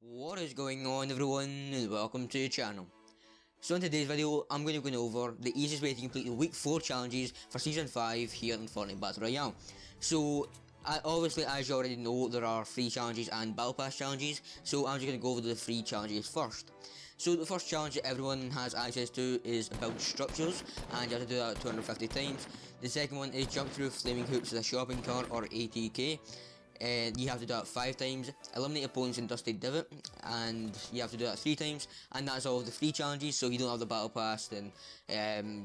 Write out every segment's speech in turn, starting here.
What is going on, everyone, and welcome to the channel. So in today's video, I'm going to be going over the easiest way to complete the week 4 challenges for season 5 here in Fortnite Battle Royale. So obviously, as you already know, there are free challenges and battle pass challenges, so I'm just going to go over the free challenges first. So the first challenge that everyone has access to is build structures, and you have to do that 250 times. The second one is jump through flaming hoops with a shopping cart or ATK. And you have to do that 5 times. Eliminate opponents in Dusty Divot, and you have to do that 3 times. And that's all of the free challenges. So if you don't have the battle pass, then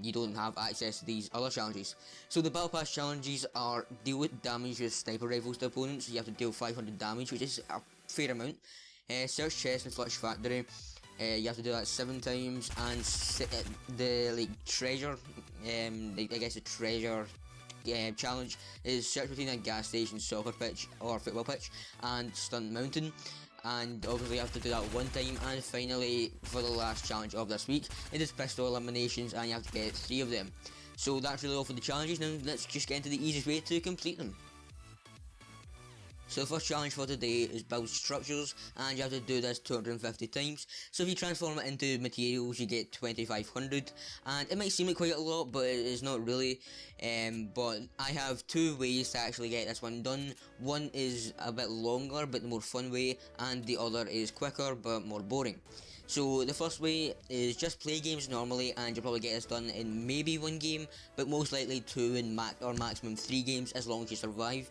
you don't have access to these other challenges. So the battle pass challenges are deal with damage with sniper rifles to opponents. You have to deal 500 damage, which is a fair amount. Search chest and flush factory. You have to do that 7 times, and the treasure, I guess the treasure challenge is search between a gas station, soccer pitch or football pitch and stunt mountain, and obviously you have to do that 1 time. And finally, for the last challenge of this week, it is pistol eliminations, and you have to get 3 of them. So that's really all for the challenges. Now let's just get into the easiest way to complete them. So the first challenge for today is build structures, and you have to do this 250 times. So if you transform it into materials, you get 2500, and it might seem like quite a lot, but it is not really. But I have 2 ways to actually get this one done. One is a bit longer but the more fun way, and the other is quicker but more boring. So the first way is just play games normally, and you'll probably get this done in maybe 1 game, but most likely 2 and maximum 3 games as long as you survive.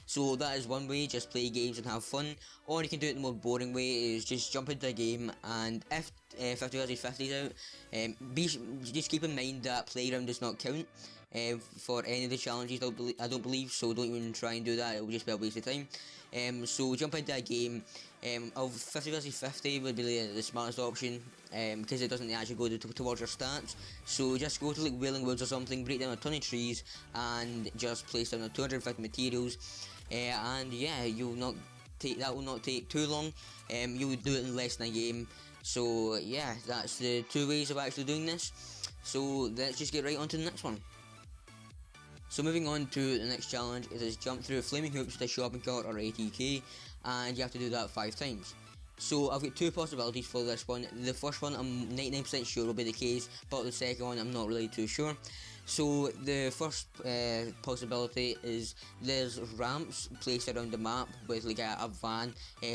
So that is one way, just play games and have fun. Or you can do it the more boring way, is just jump into a game, and if 50 vs 50 is out, just keep in mind that playground does not count for any of the challenges, I don't believe, so don't even try and do that, it will just be a waste of time. So jump into a game of 50 vs 50 would be the smartest option, because it doesn't actually go towards your stats. So just go to like Wailing Woods or something, break down a ton of trees, and just place down 250 materials, and yeah, that will not take too long. You would do it in less than a game. So yeah, that's the 2 ways of actually doing this. So let's just get right on to the next one. So moving on to the next challenge, it is jump through flaming hoops with a shopping cart or ATK, and you have to do that 5 times. So I've got 2 possibilities for this one. The first one I'm 99% sure will be the case, but the second one I'm not really too sure. So the first possibility is there's ramps placed around the map with like a van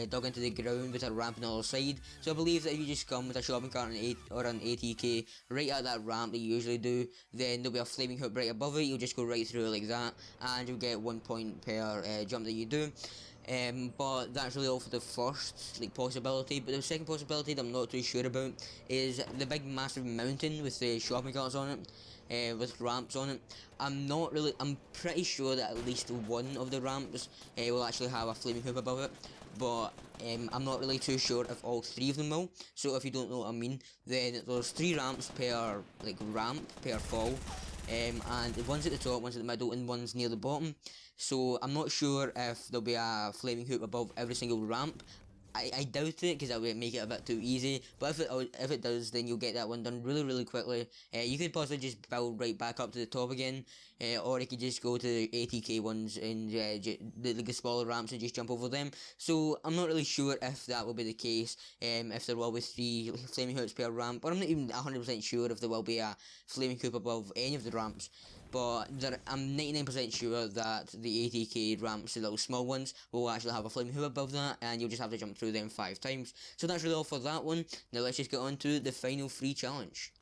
dug into the ground with a ramp on the other side. So I believe that if you just come with a shopping cart or an ATK right at that ramp that you usually do, then there'll be a flaming hook right above it. You'll just go right through like that, and you'll get 1 point per jump that you do. But that's really all for the first possibility. But the second possibility that I'm not too sure about is the big massive mountain with the shopping carts on it, with ramps on it. I'm pretty sure that at least 1 of the ramps will actually have a flaming hoop above it, but I'm not really too sure if all 3 of them will. So if you don't know what I mean, then there's 3 ramps per ramp per fall. And one's at the top, one's at the middle, and one's near the bottom. So I'm not sure if there'll be a flaming hoop above every single ramp. I doubt it, because that would make it a bit too easy, but if it does, then you'll get that one done really quickly. You could possibly just build right back up to the top again, or you could just go to the ATK ones and the smaller ramps and just jump over them. So I'm not really sure if that will be the case, if there will be 3 flaming hoops per ramp, but I'm not even 100% sure if there will be a flaming hoop above any of the ramps. But I'm 99% sure that the ATK ramps, the little small ones, will actually have a flaming hoop above that, and you'll just have to jump through them 5 times. So that's really all for that one. Now let's just get on to the final free challenge.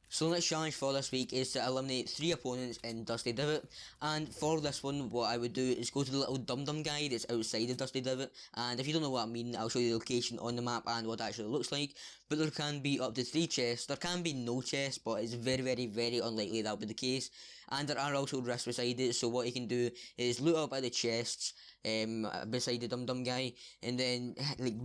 So the next challenge for this week is to eliminate 3 opponents in Dusty Divot, and for this one what I would do is go to the little dum-dum guy that's outside of Dusty Divot, and if you don't know what I mean, I'll show you the location on the map and what it actually looks like. But there can be up to 3 chests, there can be no chests, but it's very unlikely that'll be the case, and there are also risks beside it. So what you can do is loot up at the chests beside the dum-dum guy, and then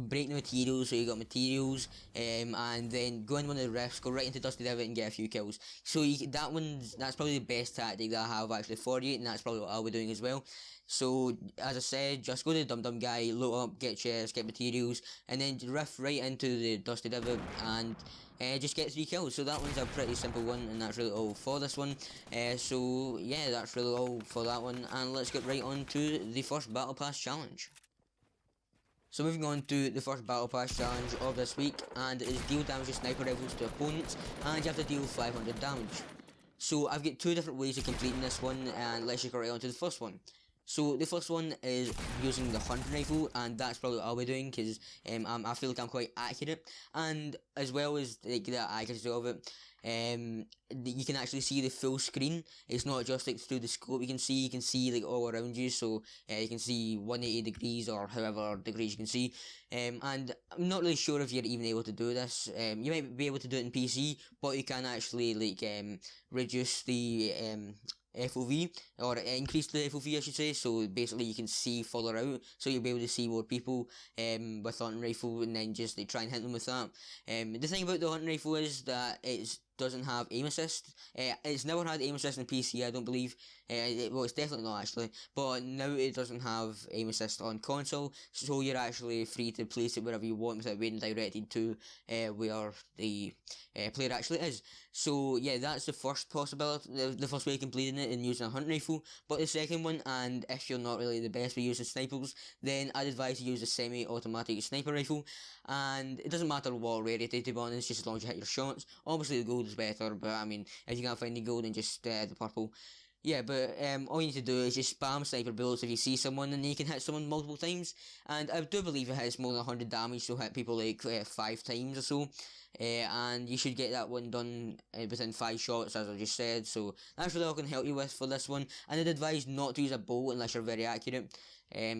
break the materials, so you got materials, and then go in one of the rifts, go right into Dusty Divot and get a few kills. So that's probably the best tactic that I have actually for you, and that's probably what I'll be doing as well. So as I said, just go to the dum-dum guy, loot up, get chests, get materials, and then riff right into the Dusty Divot and just get 3 kills. So that one's a pretty simple one, and that's really all for this one. So yeah, that's really all for that one, and let's get right on to the first Battle Pass challenge. So moving on to the first Battle Pass challenge of this week, and it is deal damage with sniper rifles to opponents, and you have to deal 500 damage. So I've got 2 different ways of completing this one, and let's just go right on to the first one. So the first one is using the hunting rifle, and that's probably what I'll be doing because I feel like I'm quite accurate, and as well as like the accuracy of it, you can actually see the full screen. It's not just like through the scope. You can see like all around you, so you can see 180 degrees or however degrees you can see. And I'm not really sure if you're even able to do this. You might be able to do it in PC, but you can actually like reduce the FOV, or increase the FOV I should say, so basically you can see further out, so you'll be able to see more people with hunting rifle, and then just like, try and hit them with that. The thing about the hunting rifle is that it doesn't have aim assist. It's never had aim assist in PC, I don't believe. Well, it's definitely not actually, but now it doesn't have aim assist on console, so you're actually free to place it wherever you want without being directed to where the player actually is. So yeah, that's the first possibility, the first way of completing it, in using a hunting rifle. But the second one, and if you're not really the best with using snipers, then I'd advise you use a semi-automatic sniper rifle, and it doesn't matter what rarity, to be honest, just as long as you hit your shots. Obviously the gold is better, but I mean, if you can't find the gold, then just the purple. Yeah, but all you need to do is just spam sniper bullets if you see someone, and you can hit someone multiple times. And I do believe it hits more than 100 damage, so hit people like 5 times or so. And you should get that one done within 5 shots, as I just said. So that's really all I can help you with for this one. And I'd advise not to use a bolt unless you're very accurate,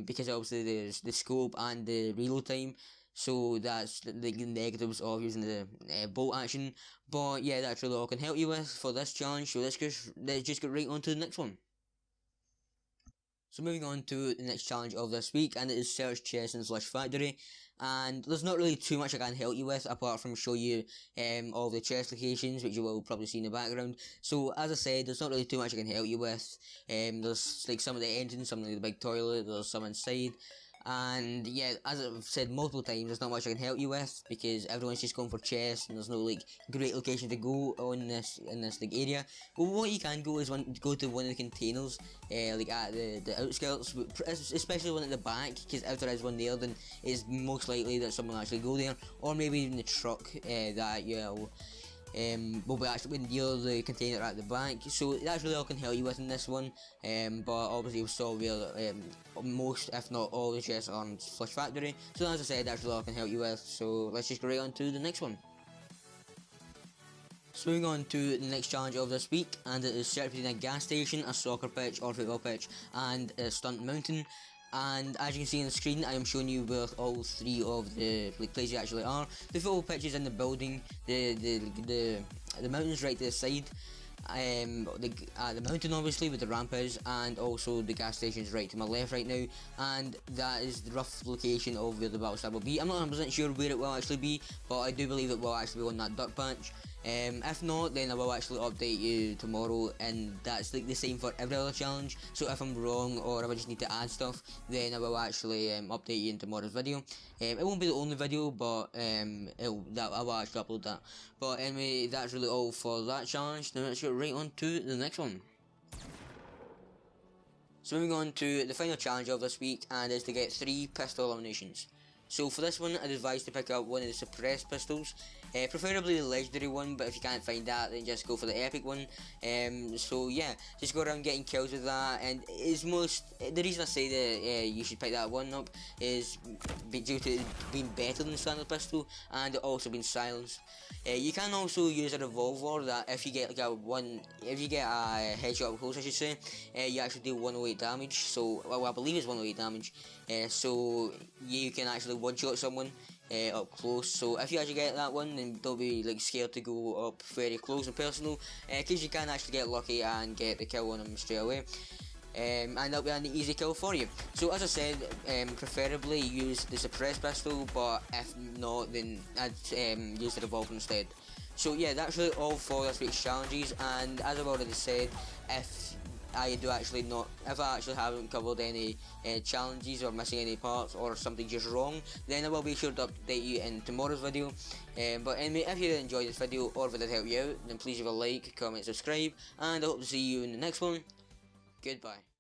because obviously there's the scope and the reload time. So that's the negatives of using the bolt action. But yeah, that's really all I can help you with for this challenge. So let's just get right on to the next one. So moving on to the next challenge of this week, and it is search chest and slash factory. And there's not really too much I can help you with apart from show you all the chest locations, which you will probably see in the background. So as I said, there's not really too much I can help you with. There's like some of the engines, some of the big toilet, there's some inside. And yeah, as I've said multiple times, there's not much I can help you with because everyone's just going for chests, and there's no like great location to go on this like area. But what you can go is go to one of the containers, like at the outskirts, especially one at the back, because if there is one there, then it's most likely that someone will actually go there, or maybe even the truck that will be actually near the container at the back. So that's really all I can help you with in this one. But obviously we saw where most, if not all, the chests are on Flush Factory. So as I said, that's really all I can help you with. So let's just go right on to the next one. So moving on to the next challenge of this week, and it is search between a gas station, a soccer pitch or football pitch, and a stunt mountain. And as you can see on the screen, I am showing you where all 3 of the places actually are. The football pitch is in the building, the mountain's right to the side, the mountain obviously with the ramp is, and also the gas station is right to my left right now, and that is the rough location of where the battle star will be. I'm not 100% sure where it will actually be, but I do believe it will actually be on that dirt patch. If not, then I will actually update you tomorrow, and that's like the same for every other challenge. So if I'm wrong, or if I just need to add stuff, then I will actually update you in tomorrow's video. It won't be the only video, but I will actually upload that. But anyway, that's really all for that challenge. Now let's get right on to the next one. So moving on to the final challenge of this week, and is to get 3 pistol eliminations. So for this one, I'd advise to pick up one of the suppressed pistols, preferably the legendary one, but if you can't find that, then just go for the epic one. So yeah, just go around getting kills with that, and the reason I say that you should pick that one up is due to it being better than the standard pistol, and it also being silenced. You can also use a revolver that if you get like a headshot up close, I should say, you actually do 108 damage. So well, I believe it's 108 damage. So you can actually one-shot someone up close. So if you actually get that one, then don't be like scared to go up very close and personal, because you can actually get lucky and get the kill on them straight away. And that'll be an easy kill for you. So as I said, preferably use the suppressed pistol, but if not, then I'd use the revolver instead. So yeah, that's really all for this week's challenges, and as I've already said, if I actually haven't covered any challenges or missing any parts or something just wrong, then I will be sure to update you in tomorrow's video. But anyway, if you did enjoy this video, or if it did help you out, then please leave a like, comment, subscribe, and I hope to see you in the next one. Goodbye.